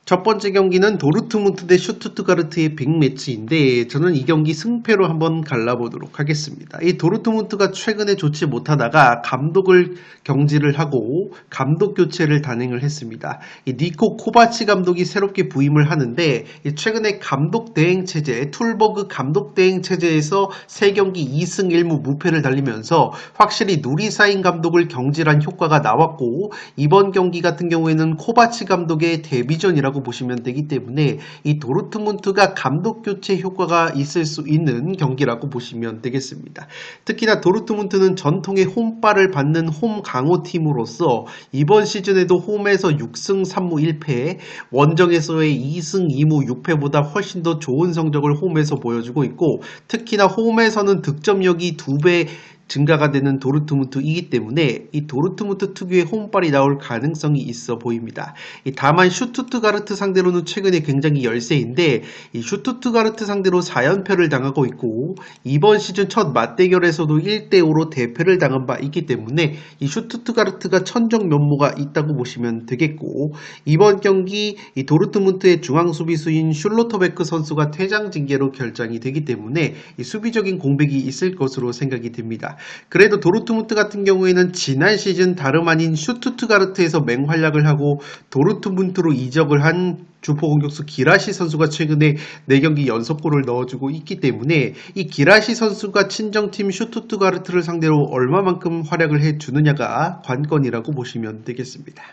첫 번째 경기는 도르트문트 대 슈투트가르트의 빅매치인데 저는 이 경기 승패로 한번 갈라보도록 하겠습니다. 이 도르트문트가 최근에 좋지 못하다가 감독을 경질을 하고 감독 교체를 단행을 했습니다. 이 니코 코바치 감독이 새롭게 부임을 하는데 최근에 감독 대행 체제, 툴버그 감독 대행 체제에서 3경기 2승 1무 무패를 달리면서 확실히 누리사인 감독을 경질한 효과가 나왔고 이번 경기 같은 경우에는 코바치 감독의 데뷔전이라고 보시면 되기 때문에 이 도르트문트가 감독 교체 효과가 있을 수 있는 경기라고 보시면 되겠습니다. 특히나 도르트문트는 전통의 홈발을 받는 홈 강호팀으로서 이번 시즌에도 홈에서 6승 3무 1패, 원정에서의 2승 2무 6패보다 훨씬 더 좋은 성적을 홈에서 보여주고 있고 특히나 홈에서는 득점력이 2배 증가가 되는 도르트문트이기 때문에 이 도르트문트 특유의 홈발이 나올 가능성이 있어 보입니다. 다만 슈투트가르트 상대로는 최근에 굉장히 열세인데 이 슈투트가르트 상대로 4연패를 당하고 있고 이번 시즌 첫 맞대결에서도 1대5로 대패를 당한 바 있기 때문에 이 슈투트가르트가 천정 면모가 있다고 보시면 되겠고 이번 경기 이 도르트문트의 중앙 수비수인 슐로터베크 선수가 퇴장 징계로 결정이 되기 때문에 이 수비적인 공백이 있을 것으로 생각이 됩니다. 그래도 도르트문트 같은 경우에는 지난 시즌 다름 아닌 슈투트가르트에서 맹활약을 하고 도르트문트로 이적을 한 주포 공격수 기라시 선수가 최근에 4경기 연속골을 넣어주고 있기 때문에 이 기라시 선수가 친정팀 슈투트가르트를 상대로 얼마만큼 활약을 해주느냐가 관건이라고 보시면 되겠습니다.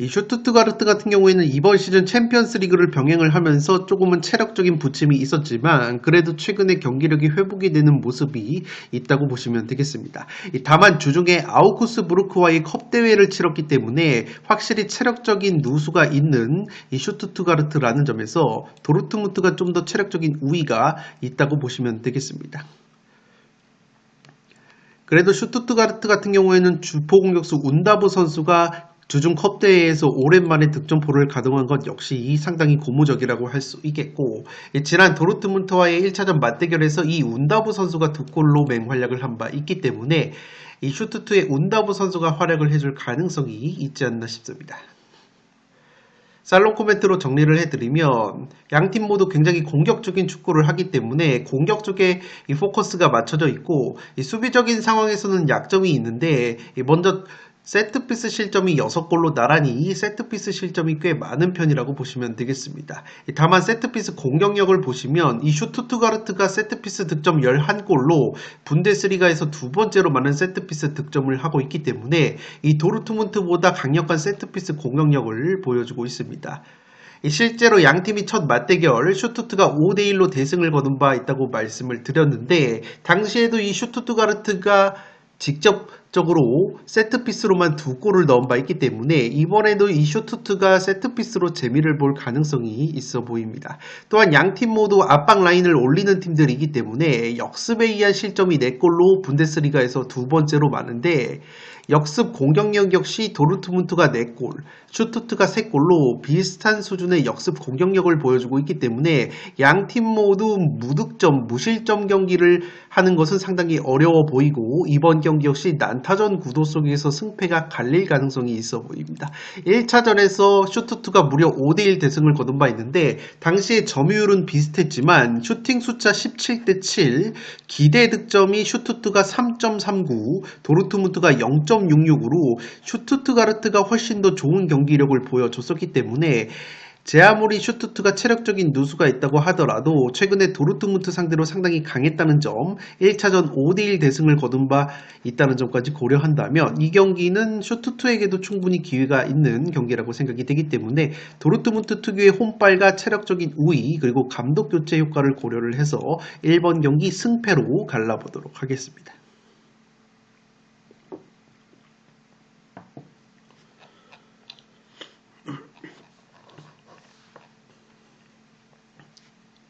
이 슈투트가르트 같은 경우에는 이번 시즌 챔피언스 리그를 병행을 하면서 조금은 체력적인 부침이 있었지만 그래도 최근에 경기력이 회복이 되는 모습이 있다고 보시면 되겠습니다. 다만 주중에 아우쿠스부르크와의 컵 대회를 치렀기 때문에 확실히 체력적인 누수가 있는 이 슈투트가르트라는 점에서 도르트문트가 좀 더 체력적인 우위가 있다고 보시면 되겠습니다. 그래도 슈투트가르트 같은 경우에는 주포 공격수 운다브 선수가 주중 컵대회에서 오랜만에 득점포를 가동한 것 역시 상당히 고무적이라고 할 수 있겠고 지난 도르트문트와의 1차전 맞대결에서 이 운다브 선수가 2골로 맹활약을 한 바 있기 때문에 이 슈투트의 운다브 선수가 활약을 해줄 가능성이 있지 않나 싶습니다. 살롱 코멘트로 정리를 해드리면 양팀 모두 굉장히 공격적인 축구를 하기 때문에 공격 쪽에 이 포커스가 맞춰져 있고 이 수비적인 상황에서는 약점이 있는데 먼저 세트피스 실점이 6골로 나란히 세트피스 실점이 꽤 많은 편이라고 보시면 되겠습니다. 다만 세트피스 공격력을 보시면 이 슈투트가르트가 세트피스 득점 11골로 분데스리가에서 두 번째로 많은 세트피스 득점을 하고 있기 때문에 이 도르트문트보다 강력한 세트피스 공격력을 보여주고 있습니다. 실제로 양팀이 첫 맞대결 슈투트가 5대1로 대승을 거둔 바 있다고 말씀을 드렸는데 당시에도 이 슈투트가르트가 직접적으로 세트피스로만 2골을 넣은 바 있기 때문에 이번에도 이 슈투트가 세트피스로 재미를 볼 가능성이 있어 보입니다. 또한 양팀 모두 압박 라인을 올리는 팀들이기 때문에 역습에 의한 실점이 4골로 분데스리가에서 두 번째로 많은데 역습 공격력 역시 도르트문트가 4골, 슈투트가 3골로 비슷한 수준의 역습 공격력을 보여주고 있기 때문에 양팀 모두 무득점, 무실점 경기를 하는 것은 상당히 어려워 보이고 이번 경기 역시 난타전 구도 속에서 승패가 갈릴 가능성이 있어 보입니다. 1차전에서 슈투트가 무려 5대1 대승을 거둔 바 있는데 당시에 점유율은 비슷했지만 슈팅 숫자 17대7, 기대 득점이 슈투트가 3.39, 도르트문트가 0.66으로 슈투트가르트가 훨씬 더 좋은 경기력을 보여줬었기 때문에 제 아무리 슈투트가 체력적인 누수가 있다고 하더라도 최근에 도르트문트 상대로 상당히 강했다는 점, 1차전 5대1 대승을 거둔 바 있다는 점까지 고려한다면 이 경기는 슈투트에게도 충분히 기회가 있는 경기라고 생각이 되기 때문에 도르트문트 특유의 홈발과 체력적인 우위 그리고 감독 교체 효과를 고려를 해서 1번 경기 승패로 갈라보도록 하겠습니다.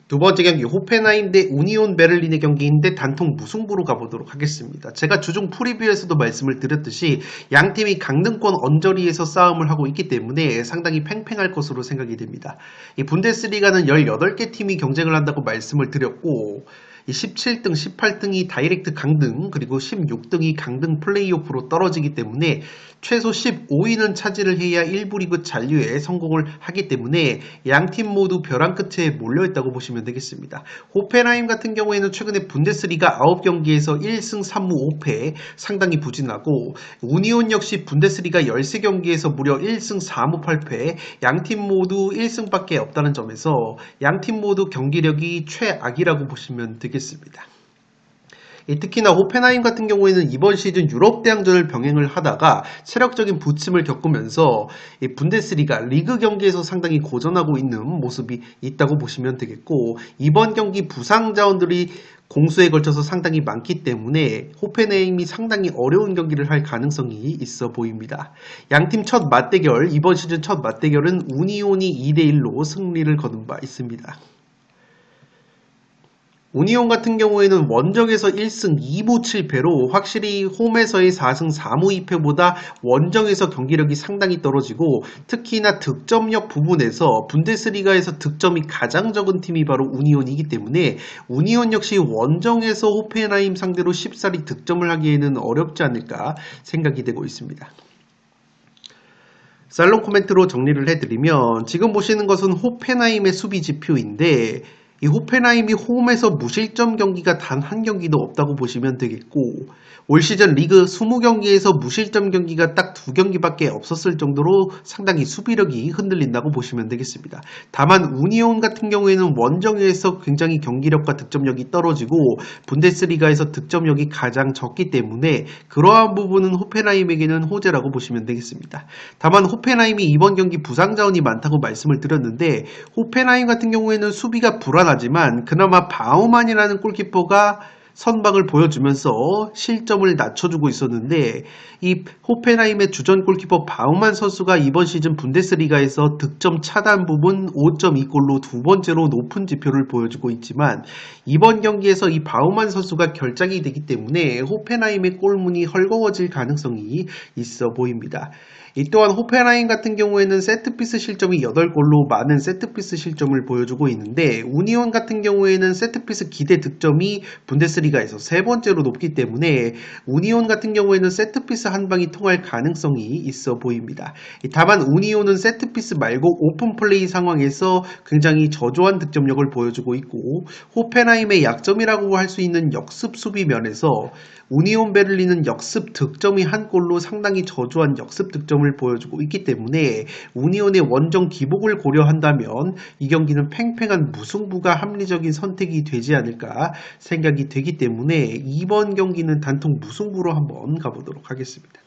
두 번째 경기 호펜하임 대 우니온 베를린의 경기인데 단통 무승부로 가보도록 하겠습니다. 제가 주중 프리뷰에서도 말씀을 드렸듯이 양팀이 강등권 언저리에서 싸움을 하고 있기 때문에 상당히 팽팽할 것으로 생각이 됩니다. 이 분데스리가는 18개 팀이 경쟁을 한다고 말씀을 드렸고 17등, 18등이 다이렉트 강등, 그리고 16등이 강등 플레이오프로 떨어지기 때문에 최소 15위는 차지를 해야 1부 리그 잔류에 성공을 하기 때문에 양팀 모두 벼랑 끝에 몰려있다고 보시면 되겠습니다. 호펜하임 같은 경우에는 최근에 분데스리가 9경기에서 1승 3무 5패 상당히 부진하고 우니온 역시 분데스리가 13경기에서 무려 1승 4무 8패 양팀 모두 1승밖에 없다는 점에서 양팀 모두 경기력이 최악이라고 보시면 되겠습니다. 특히나 호펜하임 같은 경우에는 이번 시즌 유럽 대항전을 병행을 하다가 체력적인 부침을 겪으면서 분데스리가 리그 경기에서 상당히 고전하고 있는 모습이 있다고 보시면 되겠고 이번 경기 부상 자원들이 공수에 걸쳐서 상당히 많기 때문에 호펜하임이 상당히 어려운 경기를 할 가능성이 있어 보입니다. 양팀 첫 맞대결, 이번 시즌 첫 맞대결은 우니온이 2대1로 승리를 거둔 바 있습니다. 우니온 같은 경우에는 원정에서 1승 2무 7패로 확실히 홈에서의 4승 4무 2패보다 원정에서 경기력이 상당히 떨어지고 특히나 득점력 부분에서 분데스리가에서 득점이 가장 적은 팀이 바로 우니온이기 때문에 우니온 역시 원정에서 호펜하임 상대로 쉽사리 득점을 하기에는 어렵지 않을까 생각이 되고 있습니다. 살롱 코멘트로 정리를 해드리면 지금 보시는 것은 호펜하임의 수비 지표인데 이 호펜하임이 홈에서 무실점 경기가 단 한 경기도 없다고 보시면 되겠고 올 시즌 리그 20경기에서 무실점 경기가 딱 2경기밖에 없었을 정도로 상당히 수비력이 흔들린다고 보시면 되겠습니다. 다만 우니온 같은 경우에는 원정에서 굉장히 경기력과 득점력이 떨어지고 분데스리가에서 득점력이 가장 적기 때문에 그러한 부분은 호펜하임에게는 호재라고 보시면 되겠습니다. 다만 호펜하임이 이번 경기 부상 자원이 많다고 말씀을 드렸는데 호펜하임 같은 경우에는 수비가 불안하지만 그나마 바우만이라는 골키퍼가 선방을 보여주면서 실점을 낮춰주고 있었는데 이 호펜하임의 주전 골키퍼 바우만 선수가 이번 시즌 분데스리가에서 득점 차단 부분 5.2골로 두 번째로 높은 지표를 보여주고 있지만 이번 경기에서 이 바우만 선수가 결장이 되기 때문에 호펜하임의 골문이 헐거워질 가능성이 있어 보입니다. 이 또한 호펜하임 같은 경우에는 세트피스 실점이 8골로 많은 세트피스 실점을 보여주고 있는데 우니온 같은 경우에는 세트피스 기대 득점이 분데스리가에서 세 번째로 높기 때문에 우니온 같은 경우에는 세트피스 한 방이 통할 가능성이 있어 보입니다. 다만 우니온은 세트피스 말고 오픈플레이 상황에서 굉장히 저조한 득점력을 보여주고 있고 호펜하임의 약점이라고 할 수 있는 역습 수비 면에서 우니온 베를린은 역습 득점이 한 골로 상당히 저조한 역습 득점을 보여주고 있기 때문에 우니온의 원정 기복을 고려한다면 이 경기는 팽팽한 무승부가 합리적인 선택이 되지 않을까 생각이 되기 때문에 이번 경기는 단통 무승부로 한번 가보도록 하겠습니다.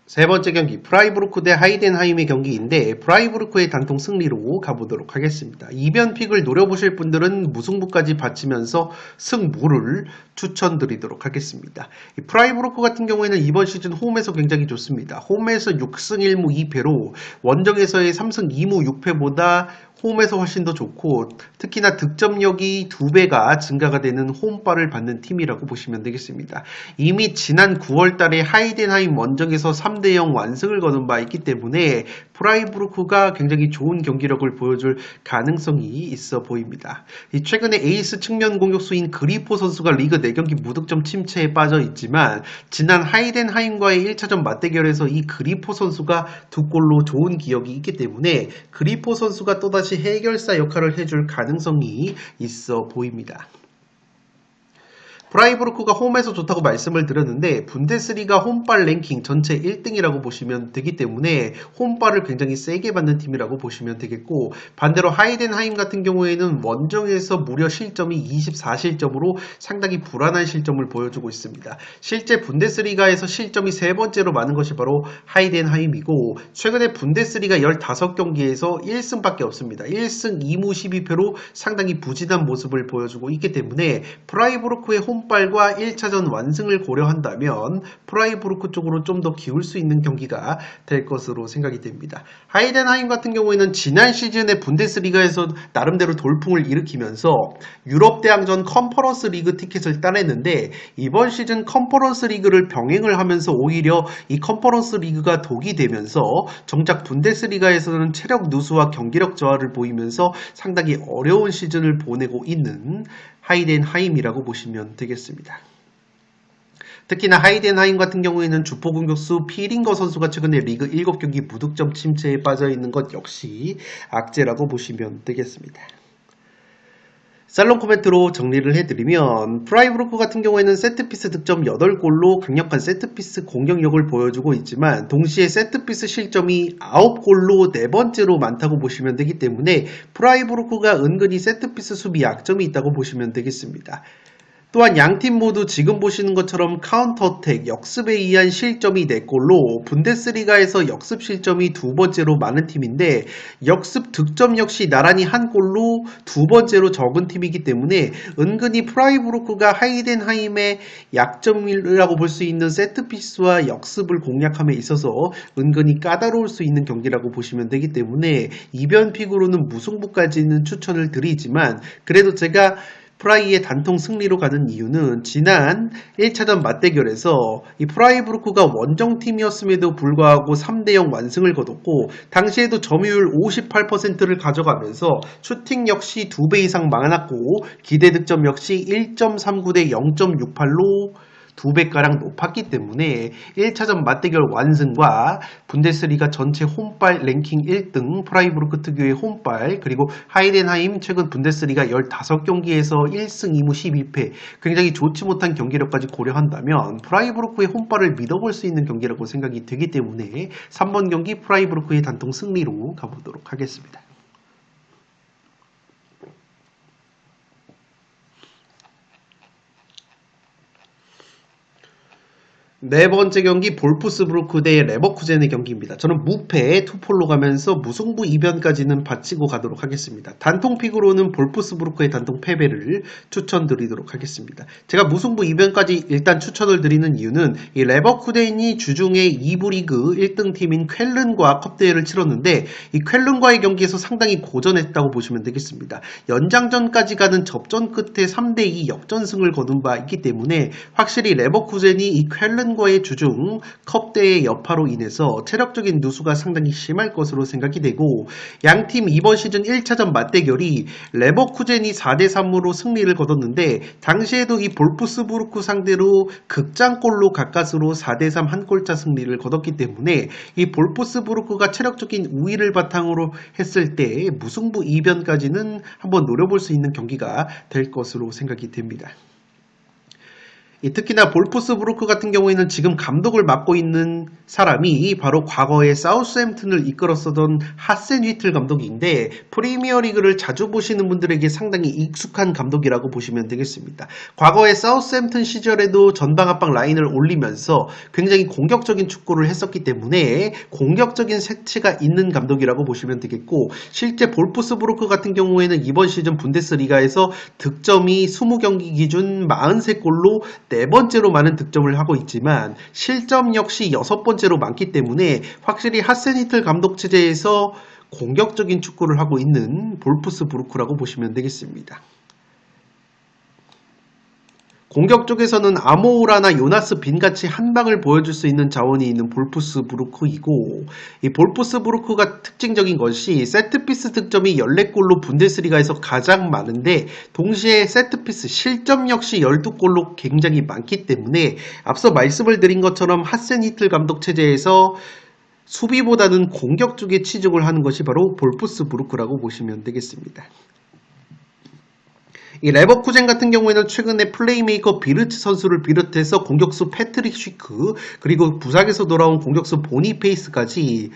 세 번째 경기 프라이부르크 대 하이덴하임의 경기인데 프라이부르크의 단통 승리로 가보도록 하겠습니다. 이변픽을 노려보실 분들은 무승부까지 바치면서 승무를 추천드리도록 하겠습니다. 프라이부르크 같은 경우에는 이번 시즌 홈에서 굉장히 좋습니다. 홈에서 6승 1무 2패로 원정에서의 3승 2무 6패보다 홈에서 훨씬 더 좋고 특히나 득점력이 2배가 증가가 되는 홈발을 받는 팀이라고 보시면 되겠습니다. 이미 지난 9월 달에 하이덴하임 원정에서 3대0 완승을 거둔 바 있기 때문에 프라이부르크가 굉장히 좋은 경기력을 보여줄 가능성이 있어 보입니다. 최근에 에이스 측면 공격수인 그리포 선수가 리그 4경기 무득점 침체에 빠져 있지만 지난 하이덴하임과의 1차전 맞대결에서 이 그리포 선수가 2골로 좋은 기억이 있기 때문에 그리포 선수가 또다시 해결사 역할을 해줄 가능성이 있어 보입니다. 프라이부르크가 홈에서 좋다고 말씀을 드렸는데 분데스리가 홈발 랭킹 전체 1등이라고 보시면 되기 때문에 홈발을 굉장히 세게 받는 팀이라고 보시면 되겠고 반대로 하이덴하임 같은 경우에는 원정에서 무려 실점이 24실점으로 상당히 불안한 실점을 보여주고 있습니다. 실제 분데스리가에서 실점이 세 번째로 많은 것이 바로 하이덴하임이고 최근에 분데스리가 15경기에서 1승밖에 없습니다. 1승 2무 12패로 상당히 부진한 모습을 보여주고 있기 때문에 프라이부르크의 홈 홈빨과 1차전 완승을 고려한다면 프라이부르크 쪽으로 좀 더 기울 수 있는 경기가 될 것으로 생각이 됩니다. 하이덴하임 같은 경우에는 지난 시즌에 분데스리가에서 나름대로 돌풍을 일으키면서 유럽 대항전 컨퍼런스 리그 티켓을 따냈는데 이번 시즌 컨퍼런스 리그를 병행을 하면서 오히려 이 컨퍼런스 리그가 독이 되면서 정작 분데스리가에서는 체력 누수와 경기력 저하를 보이면서 상당히 어려운 시즌을 보내고 있는 하이덴하임이라고 보시면 되겠습니다. 특히나 하이덴하임 같은 경우에는 주포 공격수 피링거 선수가 최근에 리그 7경기 무득점 침체에 빠져있는 것 역시 악재라고 보시면 되겠습니다. 살롱 코멘트로 정리를 해드리면 프라이부르크 같은 경우에는 세트피스 득점 8골로 강력한 세트피스 공격력을 보여주고 있지만 동시에 세트피스 실점이 9골로 네 번째로 많다고 보시면 되기 때문에 프라이부르크가 은근히 세트피스 수비 약점이 있다고 보시면 되겠습니다. 또한 양팀 모두 지금 보시는 것처럼 카운터어택, 역습에 의한 실점이 4골로 분데스리가에서 역습 실점이 두 번째로 많은 팀인데 역습 득점 역시 나란히 한 골로 두 번째로 적은 팀이기 때문에 은근히 프라이부르크가 하이덴하임의 약점이라고 볼 수 있는 세트피스와 역습을 공략함에 있어서 은근히 까다로울 수 있는 경기라고 보시면 되기 때문에 이변픽으로는 무승부까지는 추천을 드리지만 그래도 제가 프라이의 단통 승리로 가는 이유는 지난 1차전 맞대결에서 이 프라이부르크가 원정팀이었음에도 불구하고 3대0 완승을 거뒀고 당시에도 점유율 58%를 가져가면서 슈팅 역시 2배 이상 많았고 기대 득점 역시 1.39 대 0.68로 2배가량 높았기 때문에 1차전 맞대결 완승과 분데스리가 전체 홈빨 랭킹 1등 프라이부르크 특유의 홈빨 그리고 하이덴하임 최근 분데스리가 15경기에서 1승 2무 12패 굉장히 좋지 못한 경기력까지 고려한다면 프라이부르크의 홈빨을 믿어볼 수 있는 경기라고 생각이 되기 때문에 3번 경기 프라이부르크의 단통 승리로 가보도록 하겠습니다. 네 번째 경기 볼프스부르크 대 레버쿠젠의 경기입니다. 저는 무패 투폴로 가면서 무승부 이변까지는 바치고 가도록 하겠습니다. 단통픽으로는 볼프스부르크의 단통 패배를 추천드리도록 하겠습니다. 제가 무승부 이변까지 일단 추천을 드리는 이유는 이 레버쿠젠이 주중에 2부 리그 1등 팀인 쾰른과 컵대회를 치렀는데 이 쾰른과의 경기에서 상당히 고전했다고 보시면 되겠습니다. 연장전까지 가는 접전 끝에 3대2 역전승을 거둔 바 있기 때문에 확실히 레버쿠젠이 이 쾰른 과의 주중 컵대회 여파로 인해서 체력적인 누수가 상당히 심할 것으로 생각이 되고 양팀 이번 시즌 1차전 맞대결이 레버쿠젠이 4대3으로 승리를 거뒀는데 당시에도 이 볼프스부르크 상대로 극장골로 가까스로 4대3 한 골차 승리를 거뒀기 때문에 이 볼프스부르크가 체력적인 우위를 바탕으로 했을 때 무승부 이변까지는 한번 노려볼 수 있는 경기가 될 것으로 생각이 됩니다. 특히나 볼프스부르크 같은 경우에는 지금 감독을 맡고 있는 사람이 바로 과거에 사우스햄튼을 이끌었었던 하센 휘틀 감독인데 프리미어리그를 자주 보시는 분들에게 상당히 익숙한 감독이라고 보시면 되겠습니다. 과거에 사우스햄튼 시절에도 전방 압박 라인을 올리면서 굉장히 공격적인 축구를 했었기 때문에 공격적인 색채가 있는 감독이라고 보시면 되겠고 실제 볼프스부르크 같은 경우에는 이번 시즌 분데스리가에서 득점이 20경기 기준 43골로 네 번째로 많은 득점을 하고 있지만 실점 역시 6번째로 많기 때문에 확실히 하센히틀 감독 체제에서 공격적인 축구를 하고 있는 볼프스부르크라고 보시면 되겠습니다. 공격 쪽에서는 아모우라나 요나스 빈같이 한방을 보여줄 수 있는 자원이 있는 볼프스부르크이고 이 볼프스부르크가 특징적인 것이 세트피스 득점이 14골로 분데스리가에서 가장 많은데 동시에 세트피스 실점 역시 12골로 굉장히 많기 때문에 앞서 말씀을 드린 것처럼 하센히틀 감독 체제에서 수비보다는 공격 쪽에 치중을 하는 것이 바로 볼프스부르크라고 보시면 되겠습니다. 이 레버쿠젠 같은 경우에는 최근에 플레이메이커 비르츠 선수를 비롯해서 공격수 패트릭 쉬크 그리고 부상에서 돌아온 공격수 보니페이스까지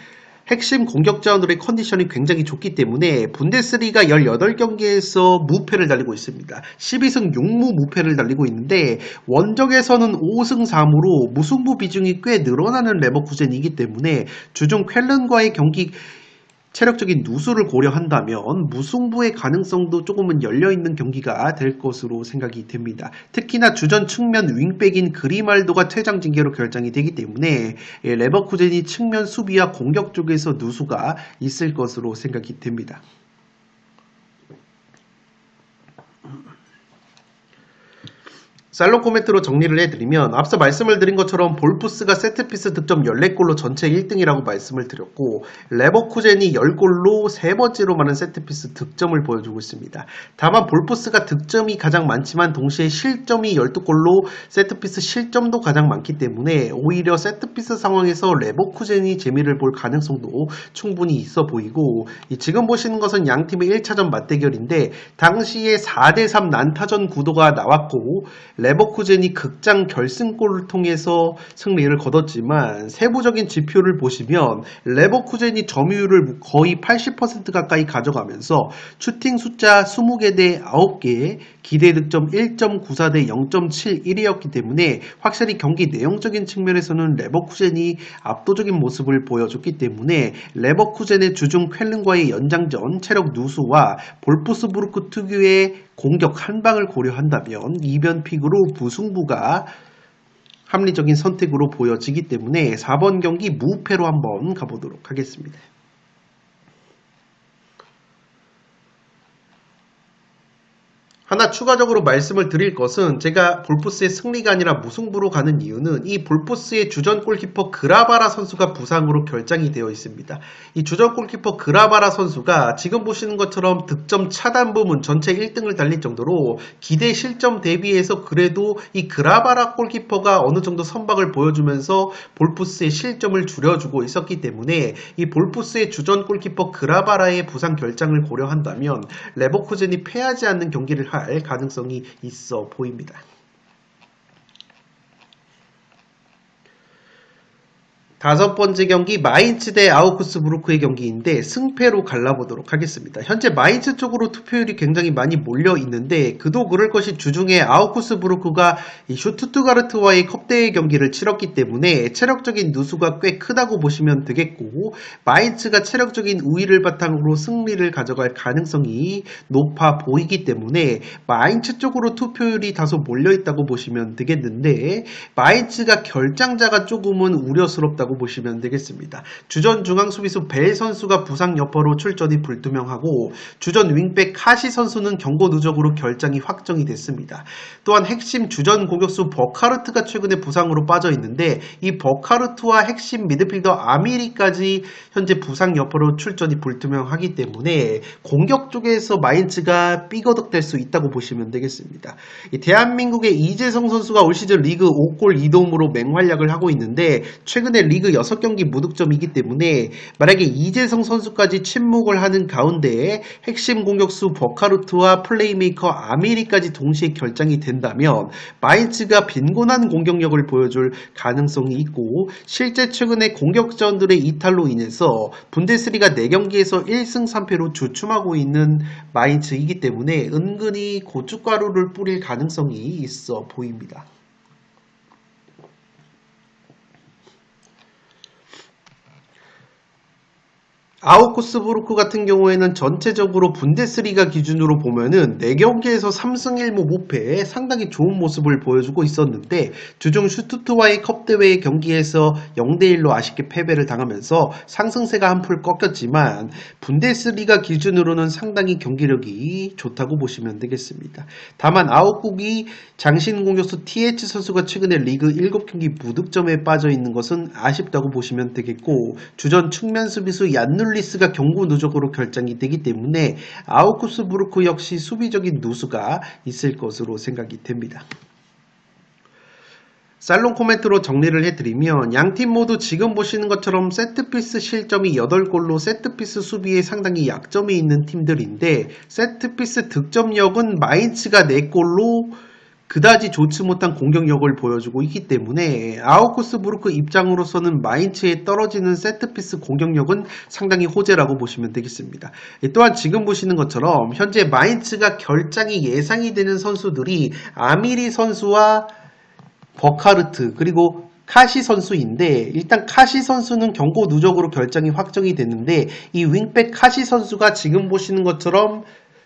핵심 공격자원들의 컨디션이 굉장히 좋기 때문에 분데스리가 18경기에서 무패를 달리고 있습니다. 12승 6무 무패를 달리고 있는데 원정에서는 5승 3무로 무승부 비중이 꽤 늘어나는 레버쿠젠이기 때문에 주중 쾰른과의 경기 체력적인 누수를 고려한다면 무승부의 가능성도 조금은 열려있는 경기가 될 것으로 생각이 됩니다. 특히나 주전 측면 윙백인 그리말도가 퇴장 징계로 결정이 되기 때문에 레버쿠젠이 측면 수비와 공격 쪽에서 누수가 있을 것으로 생각이 됩니다. 살롱 코멘트로 정리를 해드리면 앞서 말씀을 드린 것처럼 볼프스가 세트피스 득점 14골로 전체 1등이라고 말씀을 드렸고 레버쿠젠이 10골로 세 번째로 많은 세트피스 득점을 보여주고 있습니다. 다만 볼프스가 득점이 가장 많지만 동시에 실점이 12골로 세트피스 실점도 가장 많기 때문에 오히려 세트피스 상황에서 레버쿠젠이 재미를 볼 가능성도 충분히 있어 보이고 지금 보시는 것은 양팀의 1차전 맞대결인데 당시에 4대3 난타전 구도가 나왔고 레버쿠젠이 극장 결승골을 통해서 승리를 거뒀지만 세부적인 지표를 보시면 레버쿠젠이 점유율을 거의 80% 가까이 가져가면서 슈팅 숫자 20개 대 9개, 기대 득점 1.94 대 0.71이었기 때문에 확실히 경기 내용적인 측면에서는 레버쿠젠이 압도적인 모습을 보여줬기 때문에 레버쿠젠의 주중 쾰른과의 연장전 체력 누수와 볼프스부르크 특유의 공격 한 방을 고려한다면 이변 픽으로 무승부가 합리적인 선택으로 보여지기 때문에 4번 경기 무패로 한번 가보도록 하겠습니다. 하나 추가적으로 말씀을 드릴 것은 제가 볼프스의 승리가 아니라 무승부로 가는 이유는 이 볼프스의 주전 골키퍼 그라바라 선수가 부상으로 결장이 되어 있습니다. 이 주전 골키퍼 그라바라 선수가 지금 보시는 것처럼 득점 차단 부문 전체 1등을 달릴 정도로 기대 실점 대비해서 그래도 이 그라바라 골키퍼가 어느 정도 선박을 보여주면서 볼프스의 실점을 줄여주고 있었기 때문에 이 볼프스의 주전 골키퍼 그라바라의 부상 결장을 고려한다면 레버쿠젠이 패하지 않는 경기를 할 가능성이 있어 보입니다. 다섯 번째 경기 마인츠 대 아우크스부르크의 경기인데 승패로 갈라보도록 하겠습니다. 현재 마인츠 쪽으로 투표율이 굉장히 많이 몰려 있는데 그도 그럴 것이 주중에 아우크스부르크가 이 슈투트가르트와의 컵대회 경기를 치렀기 때문에 체력적인 누수가 꽤 크다고 보시면 되겠고 마인츠가 체력적인 우위를 바탕으로 승리를 가져갈 가능성이 높아 보이기 때문에 마인츠 쪽으로 투표율이 다소 몰려 있다고 보시면 되겠는데 마인츠가 결장자가 조금은 우려스럽다고 보시면 되겠습니다. 주전 중앙 수비수 벨 선수가 부상 여파로 출전이 불투명하고 주전 윙백 카시 선수는 경고 누적으로 결장이 확정이 됐습니다. 또한 핵심 주전 공격수 버카르트가 최근에 부상으로 빠져 있는데 이 버카르트와 핵심 미드필더 아미리까지 현재 부상 여파로 출전이 불투명하기 때문에 공격 쪽에서 마인츠가 삐거덕될 수 있다고 보시면 되겠습니다. 이 대한민국의 이재성 선수가 올 시즌 리그 5골 2도움으로 맹활약을 하고 있는데 최근에 리그 6경기 무득점이기 때문에 만약에 이재성 선수까지 침묵을 하는 가운데 핵심 공격수 버카르트와 플레이메이커 아미리까지 동시에 결장이 된다면 마인츠가 빈곤한 공격력을 보여줄 가능성이 있고 실제 최근에 공격전들의 이탈로 인해서 분데스리가 4경기에서 1승 3패로 주춤하고 있는 마인츠이기 때문에 은근히 고춧가루를 뿌릴 가능성이 있어 보입니다. 아우크스부르크 같은 경우에는 전체적으로 분데스리가 기준으로 보면은 4경기에서 3승 1무 무패 상당히 좋은 모습을 보여주고 있었는데 주중 슈투트와의 컵대회 경기에서 0대1로 아쉽게 패배를 당하면서 상승세가 한풀 꺾였지만 분데스리가 기준으로는 상당히 경기력이 좋다고 보시면 되겠습니다. 다만 아웃국이 장신 공격수 TH 선수가 최근에 리그 7경기 무득점에 빠져 있는 것은 아쉽다고 보시면 되겠고 주전 측면 수비수 얀눌리스가 경고 누적으로 결정이 되기 때문에 아우크스부르크 역시 수비적인 누수가 있을 것으로 생각이 됩니다. 살롱 코멘트로 정리를 해드리면 양팀 모두 지금 보시는 것처럼 세트피스 실점이 8골로 세트피스 수비에 상당히 약점이 있는 팀들인데 세트피스 득점력은 마인츠가 4골로 그다지 좋지 못한 공격력을 보여주고 있기 때문에 아우크스부르크 입장으로서는 마인츠에 떨어지는 세트피스 공격력은 상당히 호재라고 보시면 되겠습니다. 또한 지금 보시는 것처럼 현재 마인츠가 결장이 예상이 되는 선수들이 아미리 선수와 버카르트 그리고 카시 선수인데 일단 카시 선수는 경고 누적으로 결장이 확정이 됐는데 이 윙백 카시 선수가 지금 보시는 것처럼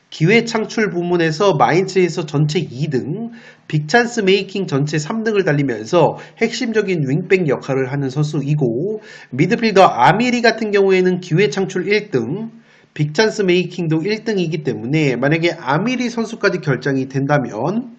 기회 창출 부문에서 마인츠에서 전체 2등, 빅찬스 메이킹 전체 3등을 달리면서 핵심적인 윙백 역할을 하는 선수이고 미드필더 아미리 같은 경우에는 기회 창출 1등, 빅찬스 메이킹도 1등이기 때문에 만약에 아미리 선수까지 결장이 된다면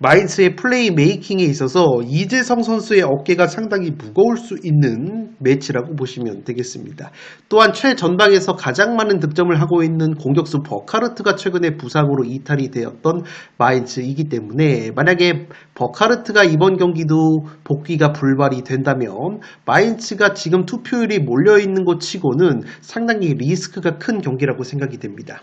마인츠의 플레이 메이킹에 있어서 이재성 선수의 어깨가 상당히 무거울 수 있는 매치라고 보시면 되겠습니다. 또한 최전방에서 가장 많은 득점을 하고 있는 공격수 버카르트가 최근에 부상으로 이탈이 되었던 마인츠이기 때문에 만약에 버카르트가 이번 경기도 복귀가 불발이 된다면 마인츠가 지금 투표율이 몰려있는 것 치고는 상당히 리스크가 큰 경기라고 생각이 됩니다.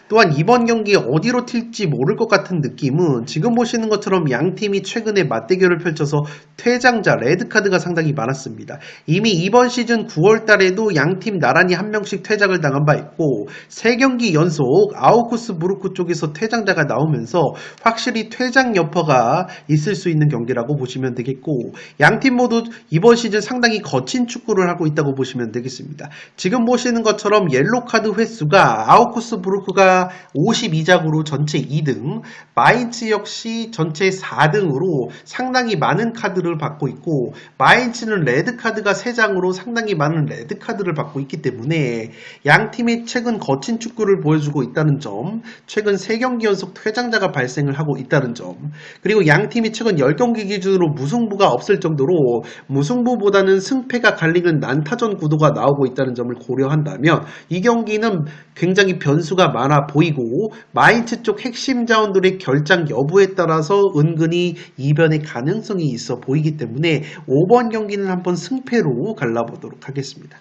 또한 이번 경기 어디로 튈지 모를 것 같은 느낌은 지금 보시는 것처럼 양 팀이 최근에 맞대결을 펼쳐서 퇴장자, 레드카드가 상당히 많았습니다. 이미 이번 시즌 9월 달에도 양 팀 나란히 한 명씩 퇴장을 당한 바 있고 3경기 연속 아우쿠스부르크 쪽에서 퇴장자가 나오면서 확실히 퇴장 여파가 있을 수 있는 경기라고 보시면 되겠고 양 팀 모두 이번 시즌 상당히 거친 축구를 하고 있다고 보시면 되겠습니다. 지금 보시는 것처럼 옐로카드 횟수가 아우쿠스부르크가 52작으로 전체 2등, 마인츠 역시 전체 4등으로 상당히 많은 카드를 받고 있고 마인츠는 레드카드가 3장으로 상당히 많은 레드카드를 받고 있기 때문에 양팀이 최근 거친 축구를 보여주고 있다는 점, 최근 3경기 연속 퇴장자가 발생을 하고 있다는 점, 그리고 양팀이 최근 10경기 기준으로 무승부가 없을 정도로 무승부보다는 승패가 갈리는 난타전 구도가 나오고 있다는 점을 고려한다면 이 경기는 굉장히 변수가 많아 보이고 마인츠 쪽 핵심 자원들의 결장 여부에 따라서 은근히 이변의 가능성이 있어 보이기 때문에 5번 경기는 한번 승패로 갈라보도록 하겠습니다.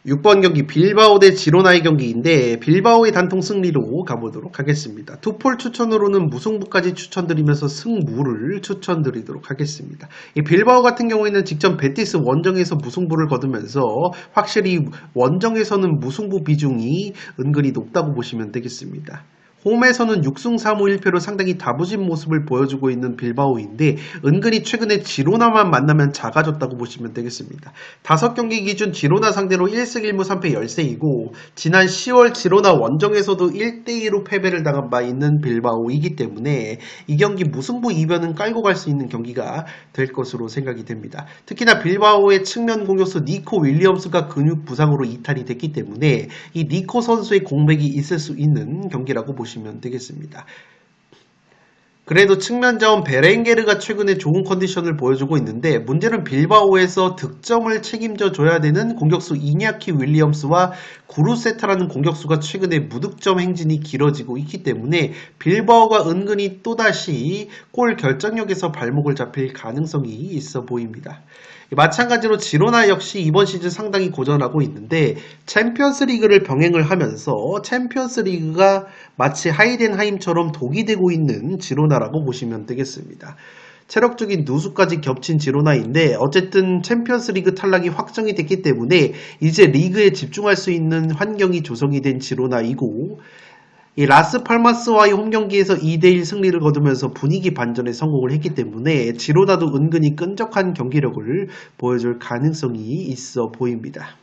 6번 경기 빌바오 대 지로나의 경기인데 빌바오의 단통 승리로 가보도록 하겠습니다. 투폴 추천으로는 무승부까지 추천드리면서 승무를 추천드리도록 하겠습니다. 이 빌바오 같은 경우에는 직전 베티스 원정에서 무승부를 거두면서 확실히 원정에서는 무승부 비중이 은근히 높다고 보시면 되겠습니다. 홈에서는 6승 3무 1패로 상당히 다부진 모습을 보여주고 있는 빌바오인데 은근히 최근에 지로나만 만나면 작아졌다고 보시면 되겠습니다. 5경기 기준 지로나 상대로 1승 1무 3패 열세이고 지난 10월 지로나 원정에서도 1대2로 패배를 당한 바 있는 빌바오이기 때문에 이 경기 무승부 이변은 깔고 갈 수 있는 경기가 될 것으로 생각이 됩니다. 특히나 빌바오의 측면 공격수 니코 윌리엄스가 근육 부상으로 이탈이 됐기 때문에 이 니코 선수의 공백이 있을 수 있는 경기라고 보시면 되겠습니다. 그래도 측면 자원 베렌게르가 최근에 좋은 컨디션을 보여주고 있는데 문제는 빌바오에서 득점을 책임져 줘야 되는 공격수 이냐키 윌리엄스와 구루세타라는 공격수가 최근에 무득점 행진이 길어지고 있기 때문에 빌바오가 은근히 또다시 골 결정력에서 발목을 잡힐 가능성이 있어 보입니다. 마찬가지로 지로나 역시 이번 시즌 상당히 고전하고 있는데 챔피언스 리그를 병행을 하면서 챔피언스 리그가 마치 하이덴하임처럼 독이 되고 있는 지로나라고 보시면 되겠습니다. 체력적인 누수까지 겹친 지로나인데 어쨌든 챔피언스 리그 탈락이 확정이 됐기 때문에 이제 리그에 집중할 수 있는 환경이 조성이 된 지로나이고 이 라스팔마스와의 홈경기에서 2대1 승리를 거두면서 분위기 반전에 성공을 했기 때문에 지로나도 은근히 끈적한 경기력을 보여줄 가능성이 있어 보입니다.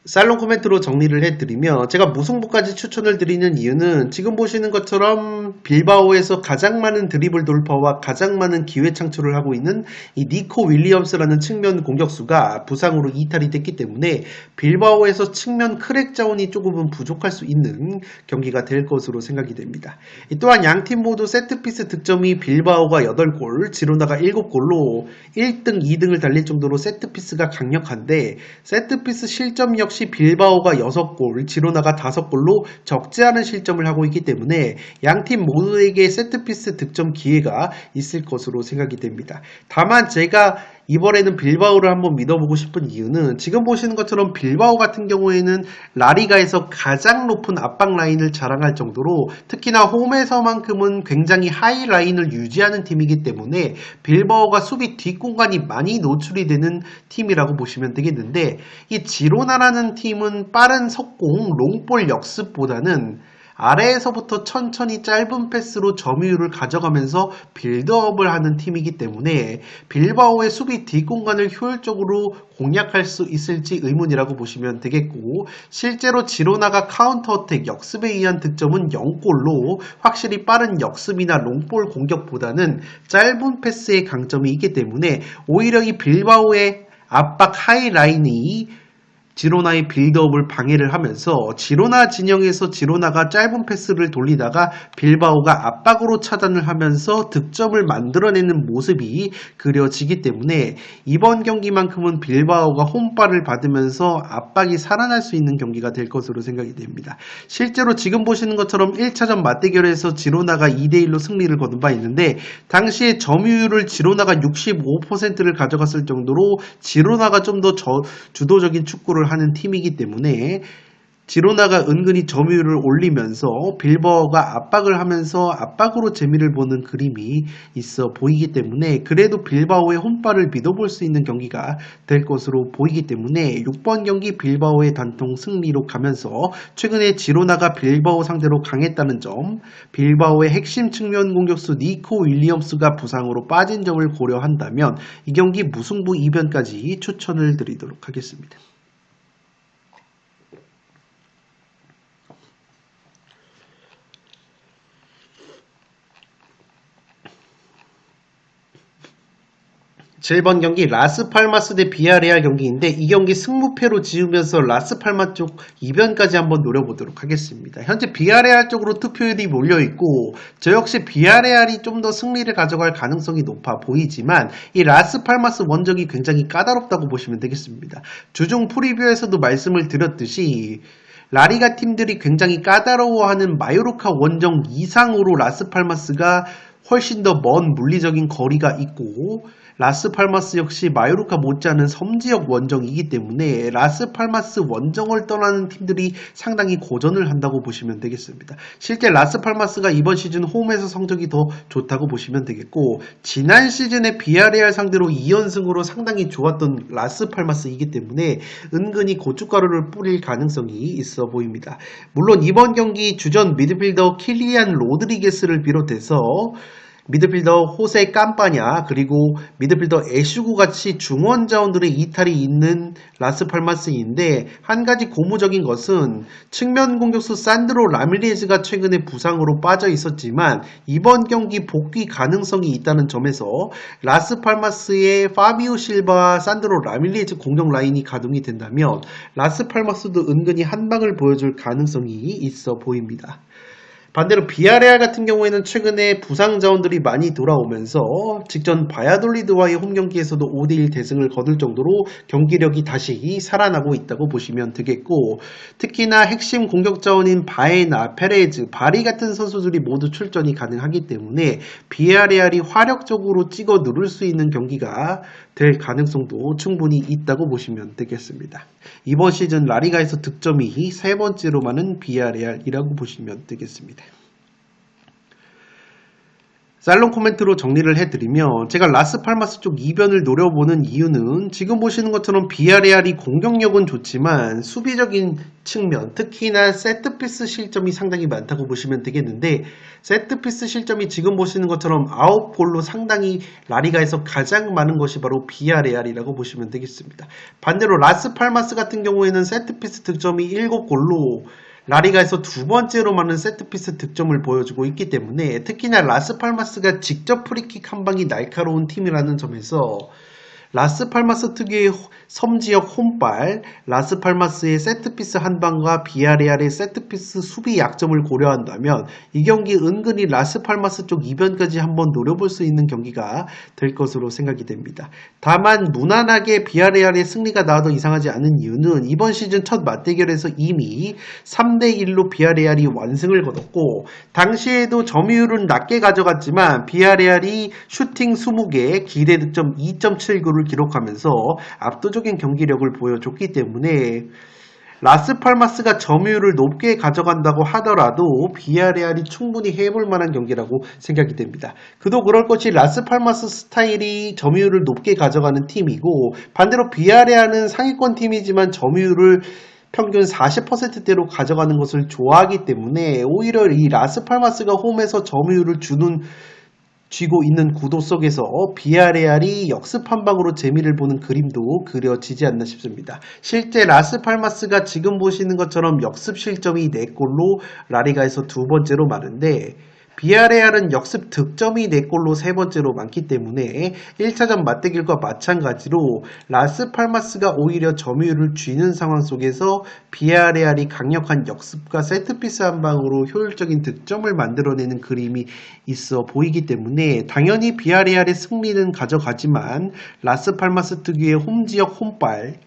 살롱 코멘트로 정리를 해드리면 제가 무승부까지 추천을 드리는 이유는 지금 보시는 것처럼 빌바오에서 가장 많은 드리블 돌파와 가장 많은 기회 창출을 하고 있는 이 니코 윌리엄스라는 측면 공격수가 부상으로 이탈이 됐기 때문에 빌바오에서 측면 크랙 자원이 조금은 부족할 수 있는 경기가 될 것으로 생각이 됩니다. 또한 양팀 모두 세트피스 득점이 빌바오가 8골, 지로나가 7골로 1등, 2등을 달릴 정도로 세트피스가 강력한데 세트피스 실점 역시 역시 빌바오가 6골, 지로나가 5골로 적지 않은 실점을 하고 있기 때문에 양팀 모두에게 세트피스 득점 기회가 있을 것으로 생각이 됩니다. 다만 제가 이번에는 빌바오를 한번 믿어보고 싶은 이유는 지금 보시는 것처럼 빌바오 같은 경우에는 라리가에서 가장 높은 압박 라인을 자랑할 정도로 특히나 홈에서만큼은 굉장히 하이 라인을 유지하는 팀이기 때문에 빌바오가 수비 뒷공간이 많이 노출이 되는 팀이라고 보시면 되겠는데, 이 지로나라는 팀은 빠른 속공, 롱볼 역습보다는 아래에서부터 천천히 짧은 패스로 점유율을 가져가면서 빌드업을 하는 팀이기 때문에 빌바오의 수비 뒷공간을 효율적으로 공략할 수 있을지 의문이라고 보시면 되겠고, 실제로 지로나가 카운터어택 역습에 의한 득점은 0골로 확실히 빠른 역습이나 롱볼 공격보다는 짧은 패스의 강점이 있기 때문에 오히려 이 빌바오의 압박 하이라인이 지로나의 빌드업을 방해를 하면서 지로나 진영에서 지로나가 짧은 패스를 돌리다가 빌바오가 압박으로 차단을 하면서 득점을 만들어내는 모습이 그려지기 때문에 이번 경기만큼은 빌바오가 홈발을 받으면서 압박이 살아날 수 있는 경기가 될 것으로 생각이 됩니다. 실제로 지금 보시는 것처럼 1차전 맞대결에서 지로나가 2대1로 승리를 거둔 바 있는데, 당시에 점유율을 지로나가 65%를 가져갔을 정도로 지로나가 좀 더 주도적인 축구를 하는 팀이기 때문에 지로나가 은근히 점유율을 올리면서 빌바오가 압박을 하면서 압박으로 재미를 보는 그림이 있어 보이기 때문에 그래도 빌바오의 홈발을 믿어볼 수 있는 경기가 될 것으로 보이기 때문에 6번 경기 빌바오의 단통 승리로 가면서 최근에 지로나가 빌바오 상대로 강했다는 점, 빌바오의 핵심 측면 공격수 니코 윌리엄스가 부상으로 빠진 점을 고려한다면 이 경기 무승부 이변까지 추천을 드리도록 하겠습니다. (7번) 경기 라스팔마스 대 비아레알 경기인데, 이 경기 승무패로 지으면서 라스팔마 쪽 이변까지 한번 노려보도록 하겠습니다. 현재 비아레알 쪽으로 투표율이 몰려있고 저 역시 비아레알이 좀 더 승리를 가져갈 가능성이 높아 보이지만 이 라스팔마스 원정이 굉장히 까다롭다고 보시면 되겠습니다. 주중 프리뷰에서도 말씀을 드렸듯이 라리가 팀들이 굉장히 까다로워하는 마요르카 원정 이상으로 라스팔마스가 훨씬 더 먼 물리적인 거리가 있고, 라스팔마스 역시 마요르카 못지않은 섬지역 원정이기 때문에 라스팔마스 원정을 떠나는 팀들이 상당히 고전을 한다고 보시면 되겠습니다. 실제 라스팔마스가 이번 시즌 홈에서 성적이 더 좋다고 보시면 되겠고, 지난 시즌에 비아레알 상대로 2연승으로 상당히 좋았던 라스팔마스이기 때문에 은근히 고춧가루를 뿌릴 가능성이 있어 보입니다. 물론 이번 경기 주전 미드필더 킬리안 로드리게스를 비롯해서 미드필더 호세 깜파냐 그리고 미드필더 애슈구 같이 중원 자원들의 이탈이 있는 라스팔마스인데, 한 가지 고무적인 것은 측면 공격수 산드로 라미레즈가 최근에 부상으로 빠져 있었지만 이번 경기 복귀 가능성이 있다는 점에서 라스팔마스의 파비오 실바와 산드로 라미레즈 공격 라인이 가동이 된다면 라스팔마스도 은근히 한방을 보여줄 가능성이 있어 보입니다. 반대로 비아레알 같은 경우에는 최근에 부상 자원들이 많이 돌아오면서 직전 바야돌리드와의 홈경기에서도 5대1 대승을 거둘 정도로 경기력이 다시 살아나고 있다고 보시면 되겠고, 특히나 핵심 공격 자원인 바에나, 페레즈, 바리 같은 선수들이 모두 출전이 가능하기 때문에 비아레알이 화력적으로 찍어 누를 수 있는 경기가 될 가능성도 충분히 있다고 보시면 되겠습니다. 이번 시즌 라리가에서 득점이 3번째로 많은 비아레알이라고 보시면 되겠습니다. 살롱 코멘트로 정리를 해드리면, 제가 라스팔마스 쪽 이변을 노려보는 이유는 지금 보시는 것처럼 비아레알이 공격력은 좋지만 수비적인 측면, 특히나 세트피스 실점이 상당히 많다고 보시면 되겠는데, 세트피스 실점이 지금 보시는 것처럼 9골로 상당히 라리가에서 가장 많은 것이 바로 비아레알이라고 보시면 되겠습니다. 반대로 라스팔마스 같은 경우에는 세트피스 득점이 7골로 라리가에서 두 번째로 많은 세트피스 득점을 보여주고 있기 때문에, 특히나 라스팔마스가 직접 프리킥 한 방이 날카로운 팀이라는 점에서 라스팔마스 특유의 섬지역 홈발, 라스팔마스의 세트피스 한 방과 비아레알의 세트피스 수비 약점을 고려한다면 이 경기 은근히 라스팔마스 쪽 이변까지 한번 노려볼 수 있는 경기가 될 것으로 생각이 됩니다. 다만 무난하게 비아레알의 승리가 나와도 이상하지 않은 이유는 이번 시즌 첫 맞대결에서 이미 3대1로 비아레알이 완승을 거뒀고 당시에도 점유율은 낮게 가져갔지만 비아레알이 슈팅 20개, 기대 득점 2.79를 기록하면서 압도적인 경기력을 보여줬기 때문에 라스팔마스가 점유율을 높게 가져간다고 하더라도 비아레알이 충분히 해볼 만한 경기라고 생각이 됩니다. 그도 그럴 것이 라스팔마스 스타일이 점유율을 높게 가져가는 팀이고 반대로 비아레알은 상위권 팀이지만 점유율을 평균 40%대로 가져가는 것을 좋아하기 때문에 오히려 이 라스팔마스가 홈에서 점유율을 쥐고 있는 구도 속에서 비아레알이 역습 한 방으로 재미를 보는 그림도 그려지지 않나 싶습니다. 실제 라스팔마스가 지금 보시는 것처럼 역습 실점이 4골로 라리가에서 두 번째로 많은데 비아레알은 역습 득점이 4골로 세 번째로 많기 때문에 1차전 맞대결과 마찬가지로 라스팔마스가 오히려 점유율을 쥐는 상황 속에서 비아레알이 강력한 역습과 세트피스 한 방으로 효율적인 득점을 만들어내는 그림이 있어 보이기 때문에 당연히 비아레알의 승리는 가져가지만 라스팔마스 특유의 홈지역 홈발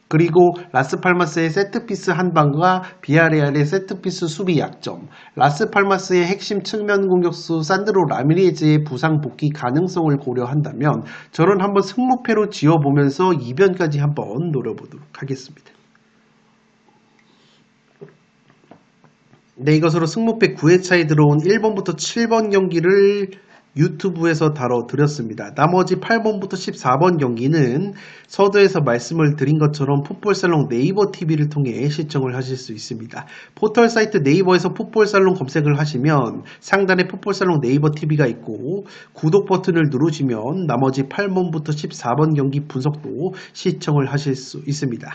그리고 라스팔마스의 세트피스 한 방과 비아레알의 세트피스 수비 약점, 라스팔마스의 핵심 측면 공격수 산드로 라미레즈의 부상 복귀 가능성을 고려한다면 저는 한번 승무패로 지어보면서 이변까지 한번 노려보도록 하겠습니다. 네, 이것으로 승무패 9회차에 들어온 1번부터 7번 경기를 유튜브에서 다뤄드렸습니다. 나머지 8번부터 14번 경기는 서두에서 말씀을 드린 것처럼 풋볼살롱 네이버 TV를 통해 시청을 하실 수 있습니다. 포털 사이트 네이버에서 풋볼살롱 검색을 하시면 상단에 풋볼살롱 네이버 TV가 있고 구독 버튼을 누르시면 나머지 8번부터 14번 경기 분석도 시청을 하실 수 있습니다.